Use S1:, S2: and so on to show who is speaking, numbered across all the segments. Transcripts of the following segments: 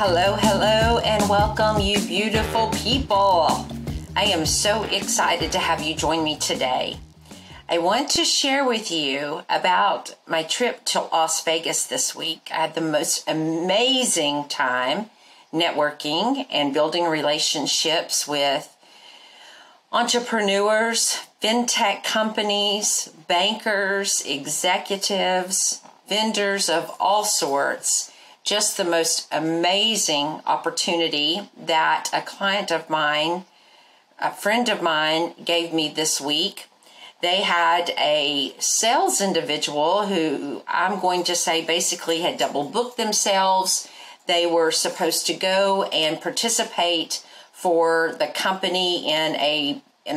S1: Hello, hello, and welcome, you beautiful people. I am so excited to have you join me today. I want to share with you about my trip to Las Vegas this week. I had the most amazing time networking and building relationships with entrepreneurs, fintech companies, bankers, executives, vendors of all sorts. Just the most amazing opportunity that a client of mine, a friend of mine, gave me this week. They had a sales individual who I'm going to say basically had double booked themselves. They were supposed to go and participate for the company in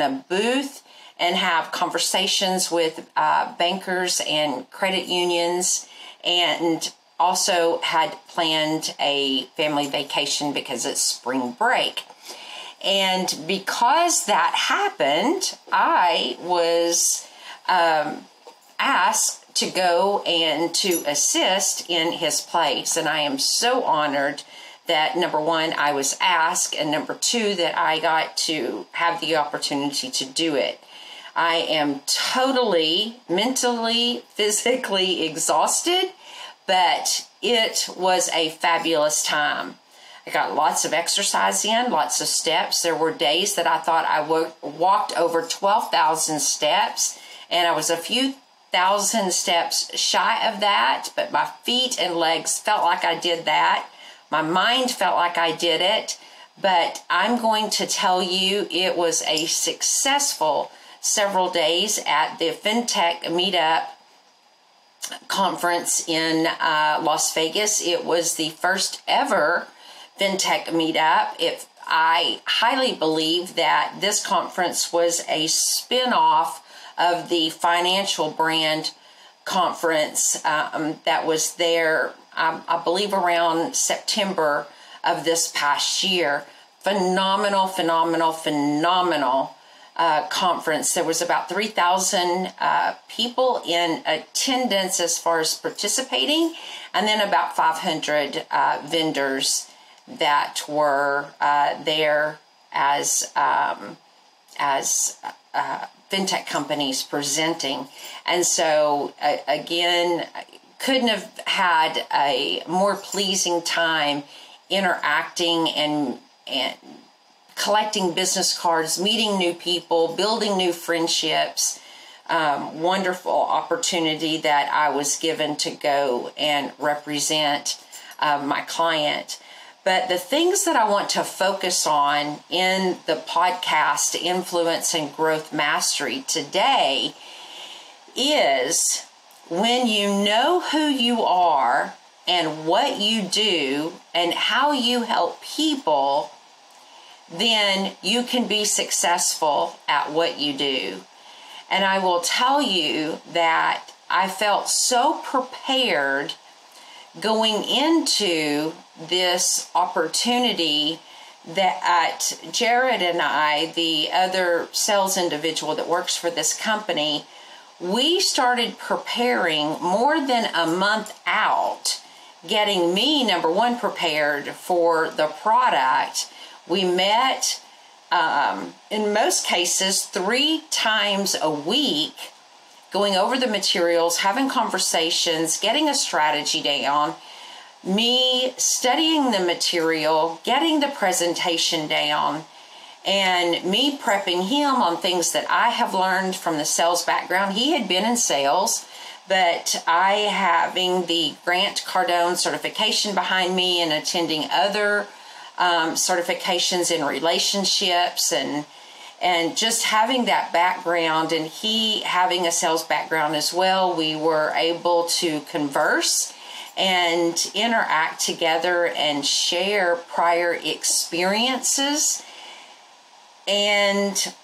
S1: a booth and have conversations with bankers and credit unions, and also had planned a family vacation because it's spring break. And because that happened, I was asked to go and to assist in his place. And I am so honored that, number one, I was asked, and number two, that I got to have the opportunity to do it. I am totally mentally, physically exhausted, but it was a fabulous time. I got lots of exercise in, lots of steps. There were days that I thought I walked over 12,000 steps, and I was a few thousand steps shy of that, but my feet and legs felt like I did that. My mind felt like I did it, but I'm going to tell you it was a successful several days at the FinTech Meetup conference in Las Vegas. It was the first ever FinTech Meetup. I highly believe that this conference was a spin-off of the Financial Brand Conference that was there, I believe, around September of this past year. Phenomenal conference. There was about 3,000 people in attendance as far as participating, and then about 500 vendors that were there as fintech companies presenting. And so again, couldn't have had a more pleasing time interacting and collecting business cards, meeting new people, building new friendships. Wonderful opportunity that I was given to go and represent my client. But the things that I want to focus on in the podcast Influence and Growth Mastery today is when you know who you are and what you do and how you help people, then you can be successful at what you do. And I will tell you that I felt so prepared going into this opportunity that Jared and I, the other sales individual that works for this company, we started preparing more than a month out, getting me, number one, prepared for the product. We met, in most cases, 3 times a week, going over the materials, having conversations, getting a strategy down, me studying the material, getting the presentation down, and me prepping him on things that I have learned from the sales background. He had been in sales, but I, having the Grant Cardone certification behind me and attending other certifications in relationships and just having that background, and he having a sales background as well, we were able to converse and interact together and share prior experiences. And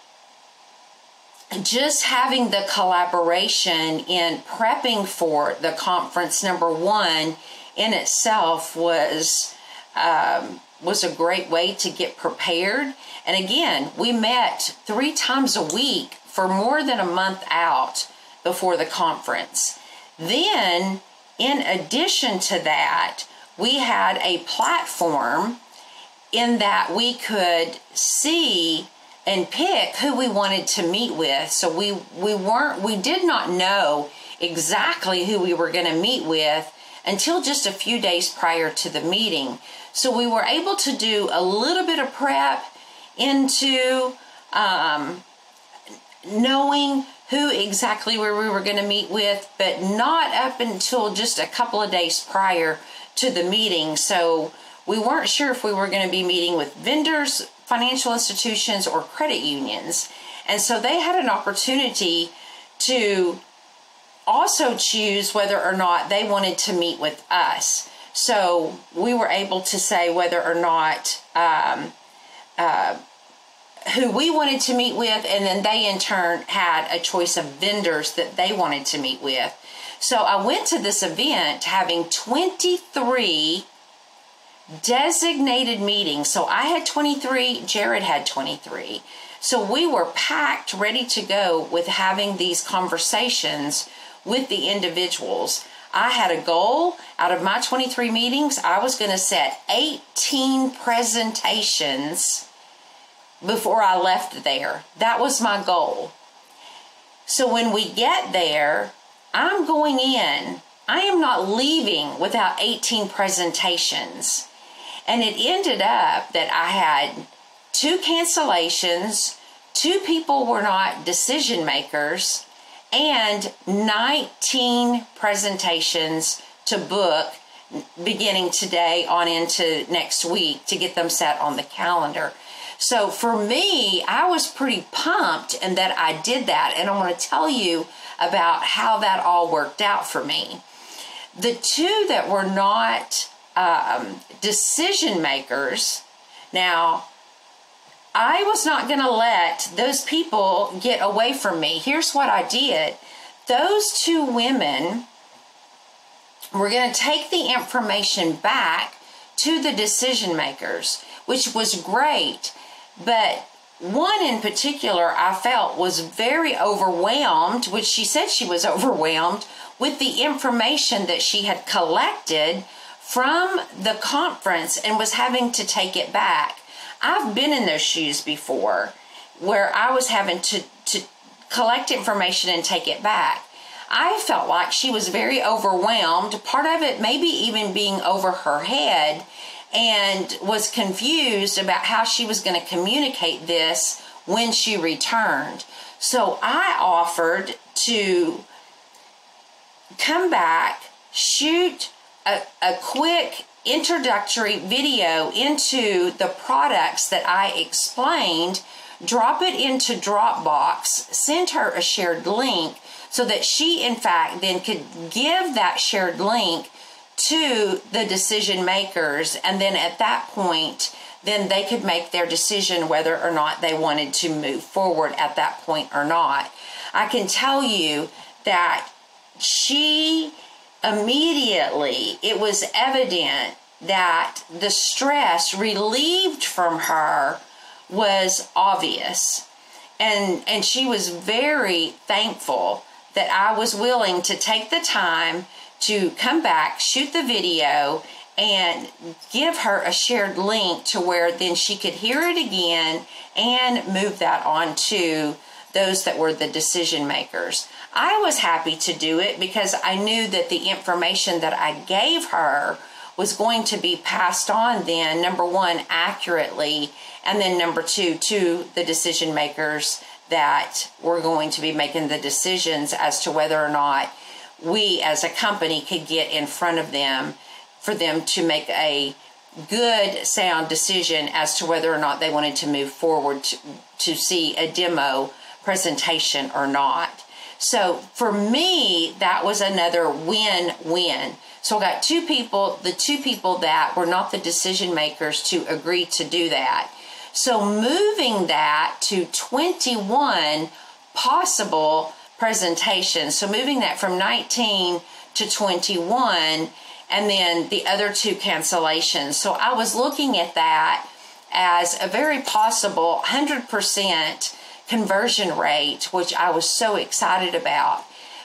S1: just having the collaboration in prepping for the conference, number one, in itself was a great way to get prepared. And again, we met 3 times a week for more than a month out before the conference. Then, in addition to that, we had a platform in that we could see and pick who we wanted to meet with. So we did not know exactly who we were going to meet with until just a few days prior to the meeting. So we were able to do a little bit of prep into knowing who exactly we were going to meet with, but not up until just a couple of days prior to the meeting. So we weren't sure if we were going to be meeting with vendors, financial institutions, or credit unions. And so they had an opportunity to also choose whether or not they wanted to meet with us. So we were able to say whether or not who we wanted to meet with, and then they in turn had a choice of vendors that they wanted to meet with. So I went to this event having 23 designated meetings. So I had 23, Jared had 23. So we were packed, ready to go with having these conversations with the individuals. I had a goal. Out of my 23 meetings, I was going to set 18 presentations before I left there. That was my goal. So when we get there, I'm going in. I am not leaving without 18 presentations. And it ended up that I had 2 cancellations, 2 people were not decision makers, and 19 presentations to book beginning today on into next week to get them set on the calendar. So for me, I was pretty pumped and that I did that. And I want to tell you about how that all worked out for me. The 2 that were not decision makers, now I was not going to let those people get away from me. Here's what I did. Those 2 women were going to take the information back to the decision makers, which was great. But one in particular I felt was very overwhelmed, which she said she was overwhelmed with the information that she had collected from the conference and was having to take it back. I've been in those shoes before where I was having to collect information and take it back. I felt like she was very overwhelmed, part of it maybe even being over her head, and was confused about how she was going to communicate this when she returned. So I offered to come back, shoot a quick introductory video into the products that I explained, drop it into Dropbox, send her a shared link so that she in fact then could give that shared link to the decision makers, and then at that point then they could make their decision whether or not they wanted to move forward at that point or not. I can tell you that she immediately, it was evident that the stress relieved from her was obvious. And she was very thankful that I was willing to take the time to come back, shoot the video, and give her a shared link to where then she could hear it again and move that on to those that were the decision makers. I was happy to do it because I knew that the information that I gave her was going to be passed on then, number 1, accurately, and then number 2, to the decision makers that were going to be making the decisions as to whether or not we as a company could get in front of them for them to make a good, sound decision as to whether or not they wanted to move forward to see a demo presentation or not. So for me, that was another win-win. So I got 2 people, the 2 people that were not the decision makers, to agree to do that. So moving that to 21 possible presentations. So moving that from 19 to 21, and then the other 2 cancellations. So I was looking at that as a very possible 100% conversion rate, which I was so excited about.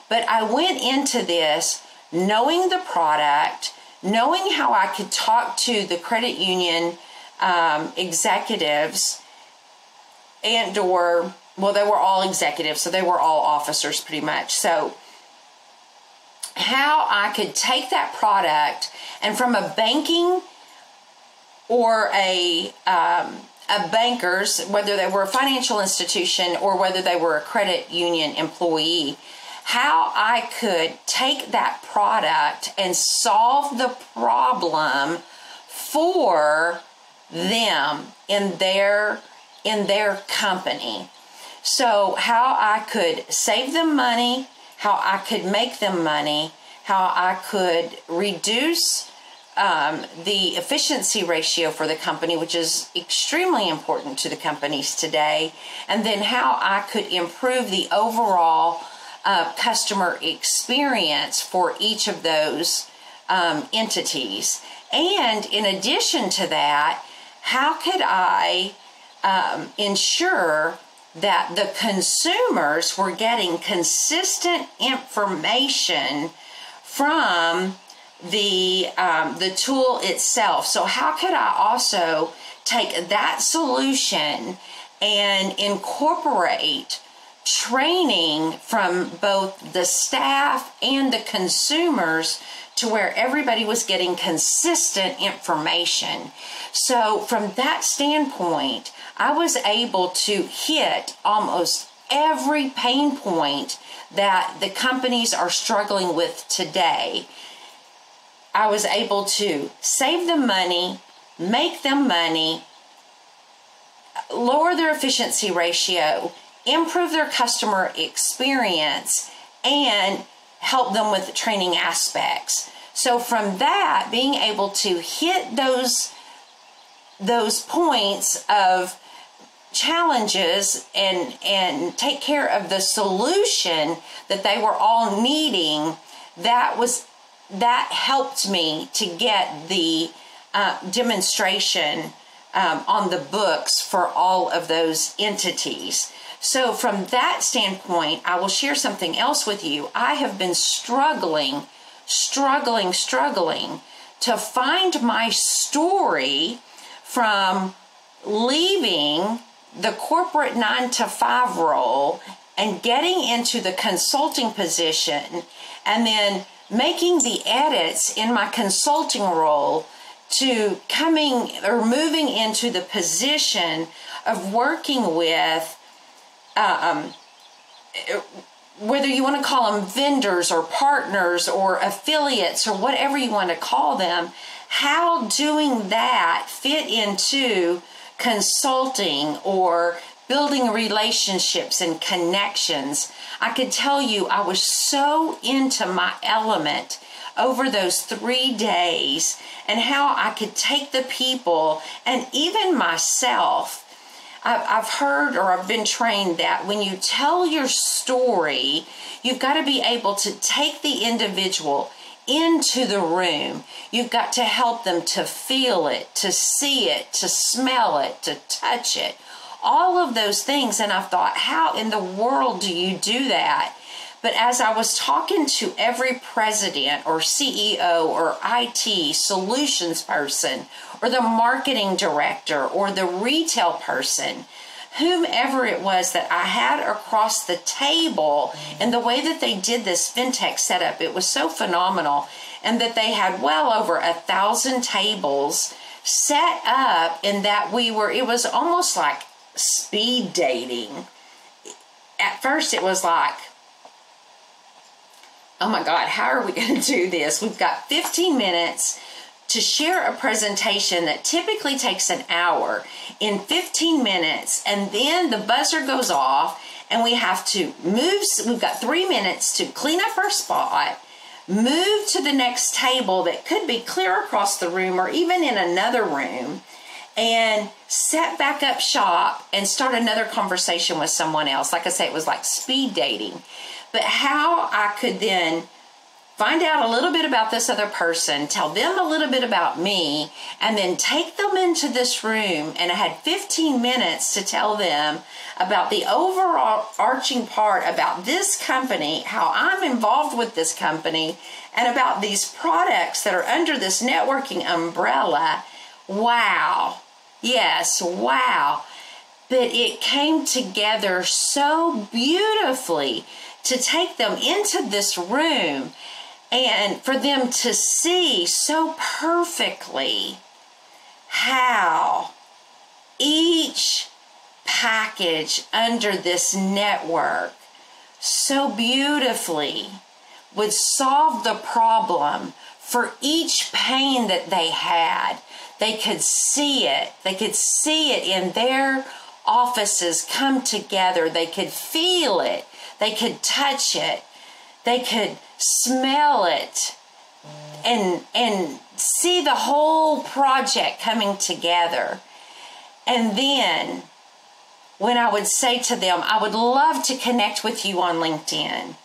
S1: But I went into this knowing the product, knowing how I could talk to the credit union executives and or, well, they were all executives, so they were all officers pretty much. So how I could take that product and from a banking or a banker's, whether they were a financial institution or whether they were a credit union employee, how I could take that product and solve the problem for them in their company. So how I could save them money, how I could make them money, how I could reduce the efficiency ratio for the company, which is extremely important to the companies today, and then how I could improve the overall customer experience for each of those entities. And in addition to that, how could I ensure that the consumers were getting consistent information from the tool itself? So how could I also take that solution and incorporate training from both the staff and the consumers to where everybody was getting consistent information? So from that standpoint, I was able to hit almost every pain point that the companies are struggling with today. I was able to save them money, make them money, lower their efficiency ratio, improve their customer experience, and help them with the training aspects. So from that, being able to hit those points of challenges and take care of the solution that they were all needing, that helped me to get the demonstration on the books for all of those entities. So from that standpoint, I will share something else with you. I have been struggling to find my story from leaving the corporate 9-to-5 role and getting into the consulting position, and then making the edits in my consulting role to coming or moving into the position of working with whether you want to call them vendors or partners or affiliates or whatever you want to call them, how doing that fit into consulting or building relationships and connections. I could tell you I was so into my element over those 3 days, and how I could take the people and even myself. I've heard, or I've been trained, that when you tell your story, you've got to be able to take the individual into the room. You've got to help them to feel it, to see it, to smell it, to touch it. All of those things. And I thought, how in the world do you do that? But as I was talking to every president or CEO or IT solutions person or the marketing director or the retail person, whomever it was that I had across the table, and the way that they did this fintech setup, it was so phenomenal. And that they had well over 1,000 tables set up, and that it was almost like speed dating. At first it was like, oh my God, how are we going to do this? We've got 15 minutes to share a presentation that typically takes an hour in 15 minutes, and then the buzzer goes off and we have to move. We've got 3 minutes to clean up our spot, move to the next table that could be clear across the room or even in another room, and set back up shop and start another conversation with someone else. Like I say, it was like speed dating. But how I could then find out a little bit about this other person, tell them a little bit about me, and then take them into this room. And I had 15 minutes to tell them about the overall arching part about this company, how I'm involved with this company, and about these products that are under this networking umbrella. Wow. Yes, wow. But it came together so beautifully to take them into this room and for them to see so perfectly how each package under this network so beautifully would solve the problem for each pain that they had. They could see it. They could see it in their offices come together. They could feel it. They could touch it. They could smell it and see the whole project coming together. And then when I would say to them, I would love to connect with you on LinkedIn.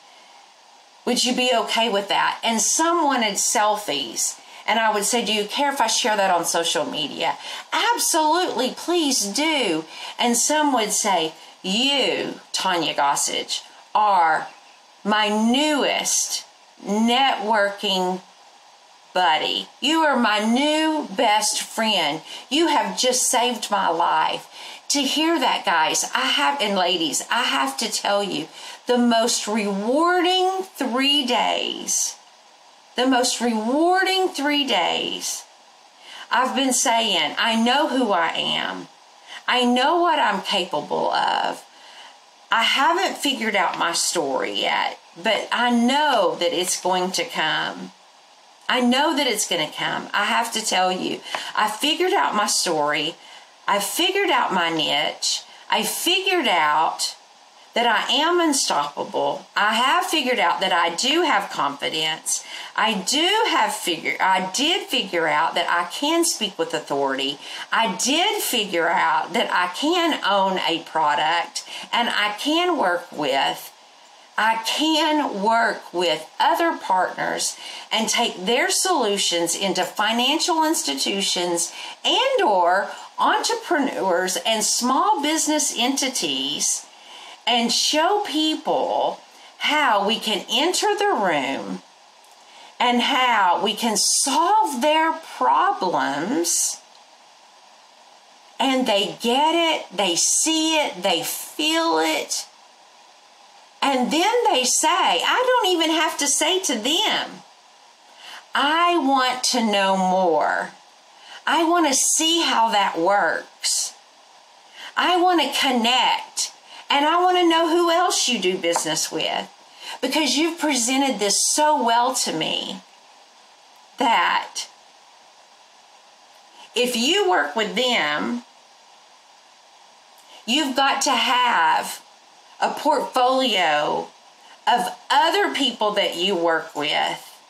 S1: Would you be okay with that? And some wanted selfies. And I would say, do you care if I share that on social media? Absolutely, please do. And some would say, you, Tonya Gossage, are my newest networking buddy. You are my new best friend. You have just saved my life. To hear that, guys, and ladies, I have to tell you, the most rewarding 3 days, I've been saying, I know who I am. I know what I'm capable of. I haven't figured out my story yet, but I know that it's going to come. I know that it's going to come. I have to tell you, I figured out my story. I figured out my niche. I figured out that I am unstoppable. I have figured out that I do have confidence. I did figure out that I can speak with authority. I did figure out that I can own a product and I can work with other partners and take their solutions into financial institutions and or entrepreneurs and small business entities and show people how we can enter the room and how we can solve their problems. And they get it, they see it, they feel it. And then they say, I don't even have to say to them, I want to know more. I want to see how that works. I want to connect. And I want to know who else you do business with. Because you've presented this so well to me that if you work with them, you've got to have a portfolio of other people that you work with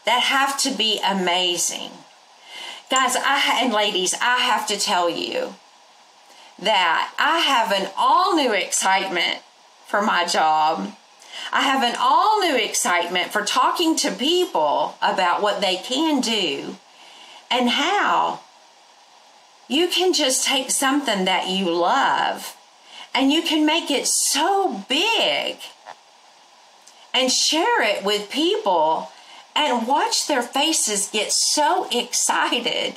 S1: that have to be amazing. Guys, and ladies, I have to tell you that I have an all-new excitement for my job. I have an all-new excitement for talking to people about what they can do and how you can just take something that you love and you can make it so big and share it with people and watch their faces get so excited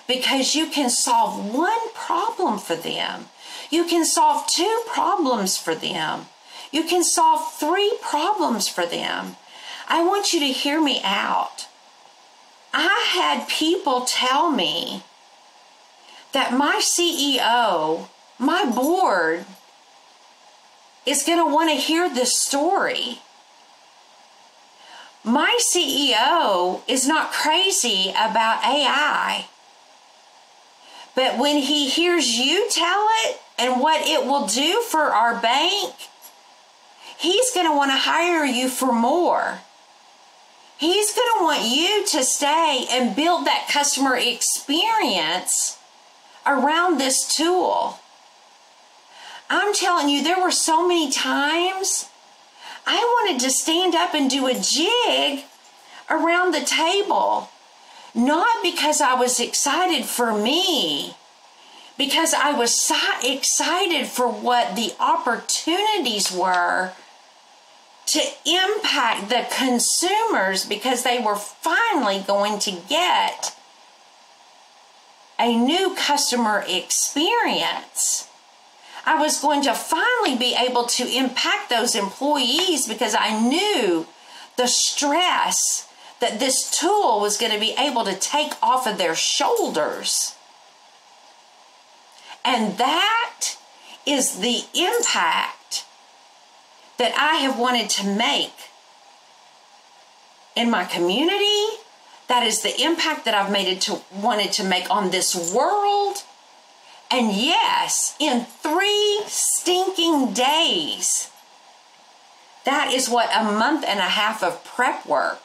S1: because you can solve one problem for them. You can solve 2 problems for them. You can solve 3 problems for them. I want you to hear me out. I had people tell me that my CEO, my board, is going to want to hear this story. My CEO is not crazy about AI. But when he hears you tell it and what it will do for our bank, he's going to want to hire you for more. He's going to want you to stay and build that customer experience around this tool. I'm telling you, there were so many times I wanted to stand up and do a jig around the table. Not because I was excited for me, because I was so excited for what the opportunities were to impact the consumers, because they were finally going to get a new customer experience. I was going to finally be able to impact those employees, because I knew the stress that this tool was going to be able to take off of their shoulders. And that is the impact that I have wanted to make in my community. That is the impact that I've wanted to make on this world. And yes, in 3 stinking days, that is what a month and a half of prep work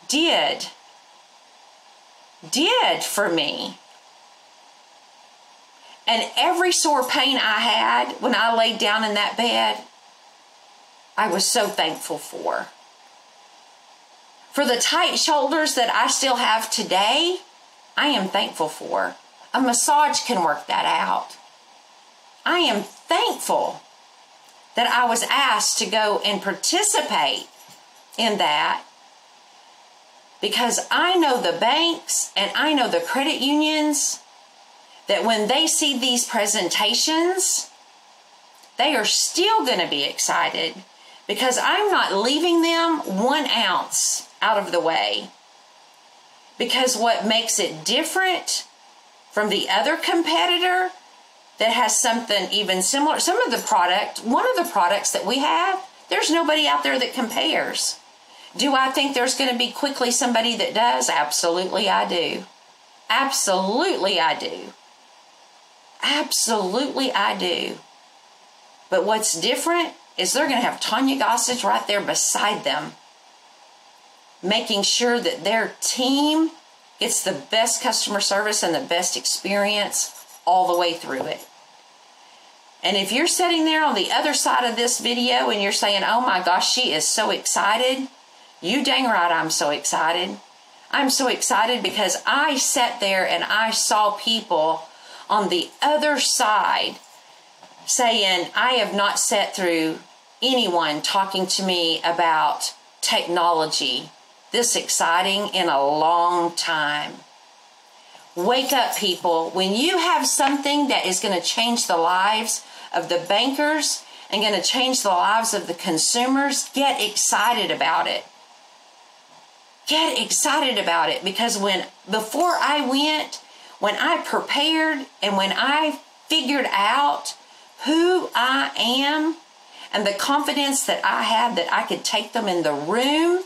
S1: did for me. And every sore pain I had when I laid down in that bed, I was so thankful for. For the tight shoulders that I still have today, I am thankful for. A massage can work that out. I am thankful that I was asked to go and participate in that, because I know the banks and I know the credit unions, that when they see these presentations, they are still going to be excited, because I'm not leaving them 1 ounce out of the way. Because what makes it different from the other competitor that has something even similar, one of the products that we have, there's nobody out there that compares. Do I think there's going to be quickly somebody that does? Absolutely I do. Absolutely I do. Absolutely I do. But what's different is they're going to have Tonya Gossage right there beside them, making sure that their team gets the best customer service and the best experience all the way through it. And if you're sitting there on the other side of this video and you're saying, oh my gosh, she is so excited, you dang right I'm so excited. I'm so excited because I sat there and I saw people on the other side saying, I have not sat through anyone talking to me about technology this exciting in a long time. Wake up, people. When you have something that is going to change the lives of the bankers and going to change the lives of the consumers, get excited about it. Get excited about it, because before I went, when I prepared and when I figured out who I am and the confidence that I have that I could take them in the room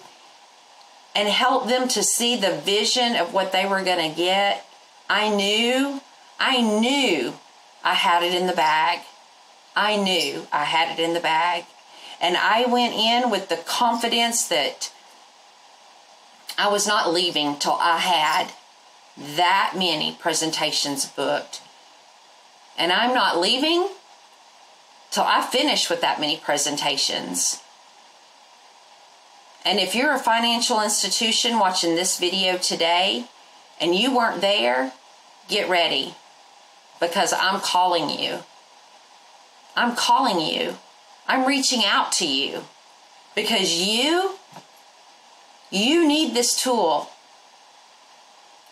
S1: and help them to see the vision of what they were going to get, I knew I had it in the bag. I knew I had it in the bag. And I went in with the confidence that I was not leaving till I had that many presentations booked. And I'm not leaving till I finish with that many presentations. And if you're a financial institution watching this video today and you weren't there, get ready, because I'm calling you. I'm calling you. I'm reaching out to you, because you need this tool.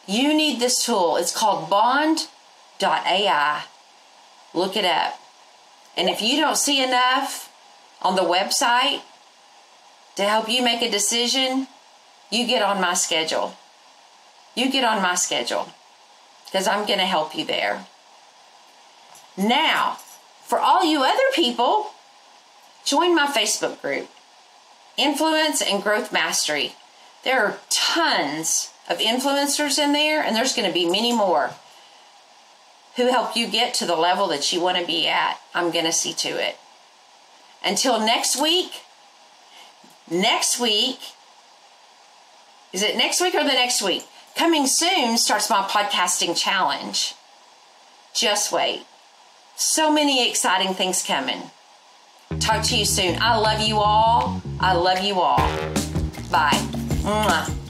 S1: You need this tool. It's called bond.ai. Look it up. And if you don't see enough on the website to help you make a decision, you get on my schedule. You get on my schedule, because I'm going to help you there. Now, for all you other people, join my Facebook group, Influence and Growth Mastery. There are tons of influencers in there, and there's going to be many more who help you get to the level that you want to be at. I'm going to see to it. Until next week, is it next week or the next week? Coming soon starts my podcasting challenge. Just wait. So many exciting things coming. Talk to you soon. I love you all. I love you all. Bye. Mwah.